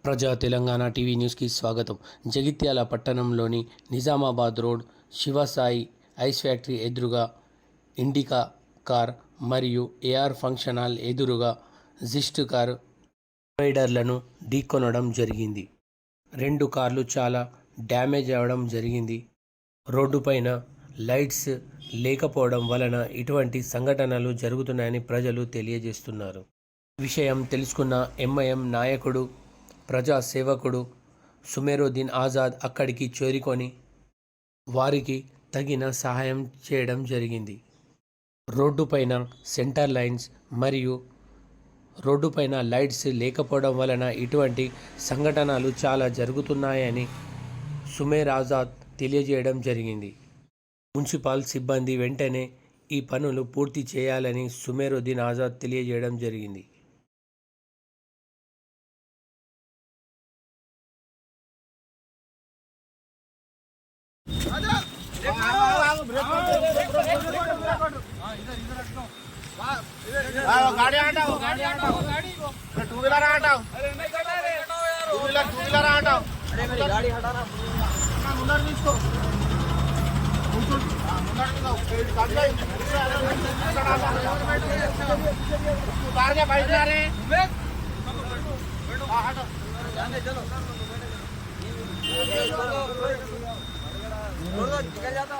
ప్రజా తెలంగాణ టీవీ న్యూస్కి స్వాగతం. జగిత్యాల పట్టణంలోని Nizamabad road Shivasai ice factory ఎదురుగా ఇండికా కార్ మరియు ఏఆర్ ఫంక్షన్ హాల్ ఎదురుగా జిస్ట్ కార్ డివైడర్లను ఢీకొనడం జరిగింది. 2 కార్లు చాలా డ్యామేజ్ అవ్వడం జరిగింది. రోడ్డుపైన లైట్స్ లేకపోవడం వలన ఇటువంటి సంఘటనలు జరుగుతున్నాయని ప్రజలు తెలియజేస్తున్నారు. విషయం తెలుసుకున్న ఎంఐఎం నాయకుడు ప్రజా సేవకుడు సుమేరుద్దీన్ ఆజాద్ అక్కడికి చేరుకొని వారికి తగిన సహాయం చేయడం జరిగింది. రోడ్డుపైన సెంటర్ లైన్స్ మరియు రోడ్డుపైన లైట్స్ లేకపోవడం వలన ఇటువంటి సంఘటనలు చాలా జరుగుతున్నాయని సుమేర్ ఆజాద్ తెలియజేయడం జరిగింది. మున్సిపల్ సిబ్బంది వెంటనే ఈ పనులు పూర్తి చేయాలని సుమేరుద్దీన్ ఆజాద్ తెలియజేయడం జరిగింది. गाड़ी हटाओ, टू व्हीलर हटाओ, टू व्हीलर हटाओ। अरे मेरी गाड़ी हटाना, मुंडर इसको उतार के बैठ जा रहे हैं। चलो निकल जाता